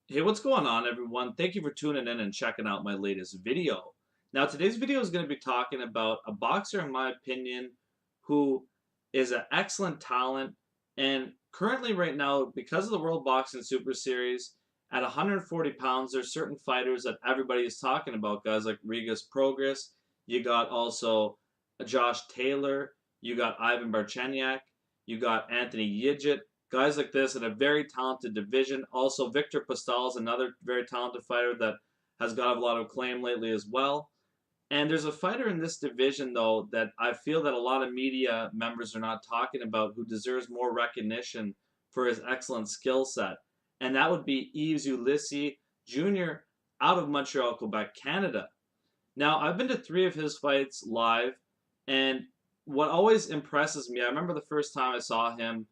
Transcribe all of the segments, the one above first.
Hey, what's going on, everyone? Thank you for tuning in and checking out my latest video. Now, today's video is going to be talking about a boxer, in my opinion, who is an excellent talent. And currently, right now, because of the World Boxing Super Series, at 140 pounds, there's certain fighters that everybody is talking about. Guys like Rigas Progress. You got also Josh Taylor. You got Ivan Barchenyak. You got Anthony Yigit, guys like this in a very talented division. Also, Victor Postal is another very talented fighter that has got a lot of claim lately as well. And there's a fighter in this division, though, that I feel that a lot of media members are not talking about who deserves more recognition for his excellent skill set. And that would be Yves Ulysse Jr. out of Montreal, Quebec, Canada. Now, I've been to three of his fights live, and what always impresses me, I remember the first time I saw him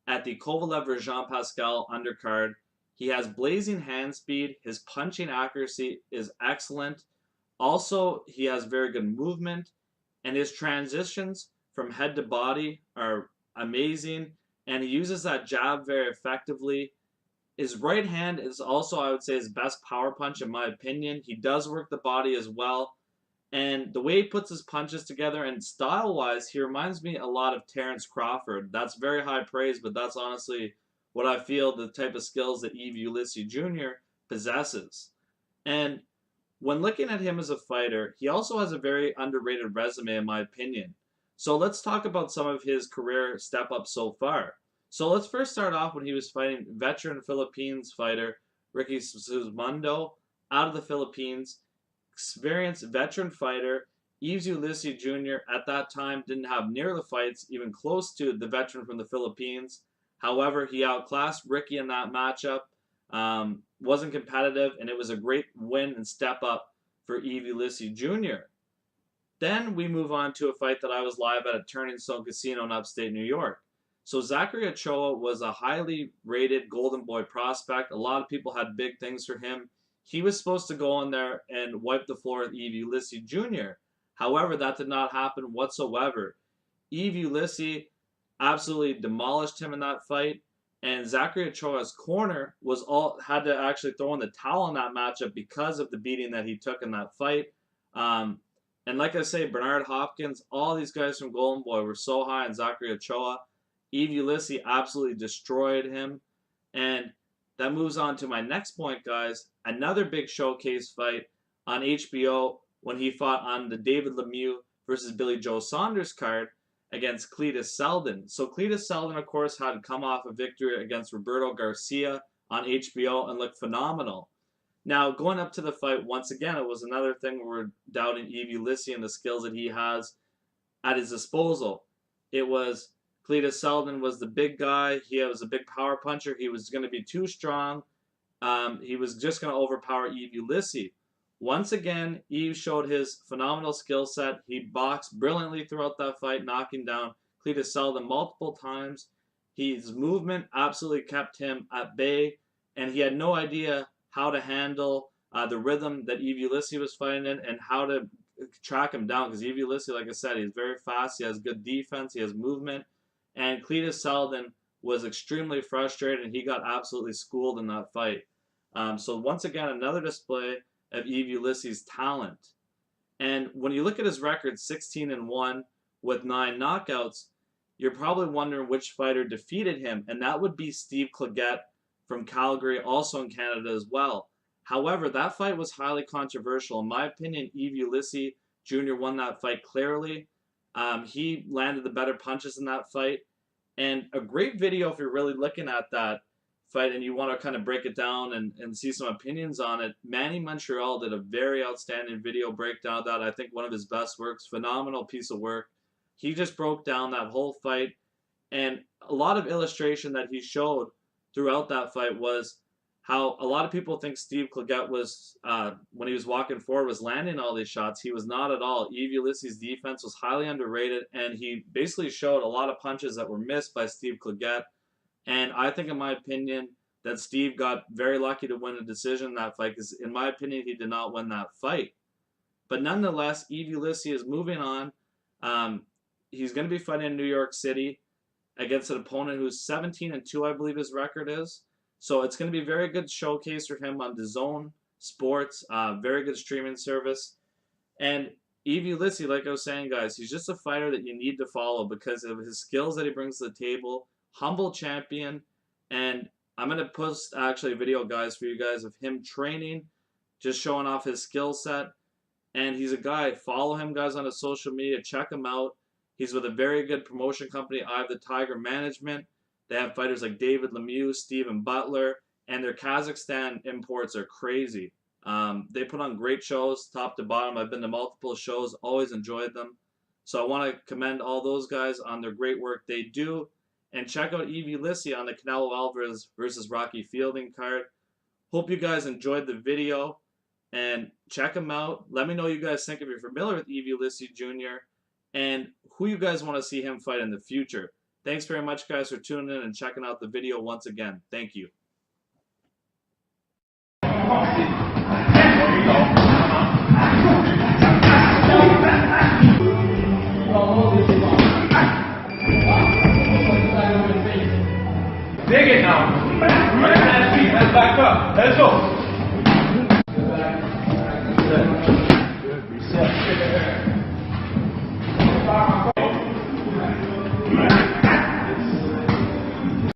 at the Kovalev versus Jean Pascal undercard. He has blazing hand speed. His punching accuracy is excellent. Also, he has very good movement, and his transitions from head to body are amazing. And he uses that jab very effectively. His right hand is also, I would say, his best power punch, in my opinion. He does work the body as well. And the way he puts his punches together and style wise, he reminds me a lot of Terrence Crawford. That's very high praise, but that's honestly what I feel the type of skills that Yves Ulysse Jr. possesses. And when looking at him as a fighter, he also has a very underrated resume, in my opinion. So let's talk about some of his career step ups so far. So let's first start off when he was fighting veteran Philippines fighter Ricky Suzmundo out of the Philippines. Experienced veteran fighter Yves Ulysse Jr. at that time didn't have near the fights even close to the veteran from the Philippines. However, he outclassed Ricky in that matchup, wasn't competitive, and it was a great win and step up for Yves Ulysse Jr. Then we move on to a fight that I was live at Turning Stone Casino in upstate New York. So Zachary Ochoa was a highly rated Golden Boy prospect. A lot of people had big things for him. He was supposed to go in there and wipe the floor with Yves Ulysse Jr. However, that did not happen whatsoever. Yves Ulysse absolutely demolished him in that fight, and Zachary Ochoa's corner was all had to actually throw in the towel in that matchup because of the beating that he took in that fight. Um, and like I say, Bernard Hopkins, all these guys from Golden Boy were so high on Zachary Ochoa. Yves Ulysse absolutely destroyed him. And that moves on to my next point, guys. Another big showcase fight on HBO when he fought on the David Lemieux versus Billy Joe Saunders card against Cletus Selden. So Cletus Selden, of course, had come off a victory against Roberto Garcia on HBO and looked phenomenal. Now, going up to the fight, once again, it was another thing where we're doubting Yves Ulysse and the skills that he has at his disposal. It was Cletus Selden was the big guy. He was a big power puncher. He was going to be too strong. He was just going to overpower Yves Ulysse. Once again, Yves showed his phenomenal skill set. He boxed brilliantly throughout that fight, knocking down Cletus Selden multiple times. His movement absolutely kept him at bay, and he had no idea how to handle the rhythm that Yves Ulysse was fighting in and how to track him down. Because Yves Ulysse, like I said, he's very fast. He has good defense. He has movement. And Cletus Selden was extremely frustrated, and he got absolutely schooled in that fight. So once again, another display of Yves Ulysse's talent. And when you look at his record, 16-1 with 9 knockouts, you're probably wondering which fighter defeated him, and that would be Steve Claggett from Calgary, also in Canada as well. However, that fight was highly controversial. In my opinion, Yves Ulysse Jr. won that fight clearly. He landed the better punches in that fight. And a great video if you're really looking at that fight and you want to kind of break it down and see some opinions on it. Manny Montreal did a very outstanding video breakdown of that. I think one of his best works. Phenomenal piece of work. He just broke down that whole fight. And a lot of illustration that he showed throughout that fight was how a lot of people think Steve Claggett was, when he was walking forward, was landing all these shots. He was not at all. Yves Ulysse's defense was highly underrated, and he basically showed a lot of punches that were missed by Steve Claggett. And I think, in my opinion, that Steve got very lucky to win a decision in that fight, because, in my opinion, he did not win that fight. But nonetheless, Yves Ulysse is moving on. He's going to be fighting in New York City against an opponent who's 17-2, I believe his record is. So it's going to be a very good showcase for him on DAZN Sports, very good streaming service. And Yves Ulysse, like I was saying, guys, he's just a fighter that you need to follow because of his skills that he brings to the table. Humble champion. And I'm going to post actually a video, guys, for you guys of him training, just showing off his skill set. And he's a guy, follow him, guys, on his social media. Check him out. He's with a very good promotion company, Eye of the Tiger Management. They have fighters like David Lemieux, Steven Butler, and their Kazakhstan imports are crazy. They put on great shows, top to bottom. I've been to multiple shows, always enjoyed them. So I want to commend all those guys on their great work they do. And check out Yves Ulysse on the Canelo Alvarez versus Rocky Fielding card. Hope you guys enjoyed the video. And check him out. Let me know what you guys think if you're familiar with Yves Ulysse Jr. and who you guys want to see him fight in the future. Thanks very much, guys, for tuning in and checking out the video once again. Thank you. Dig it now. Right hand feet, head back up. Let's go.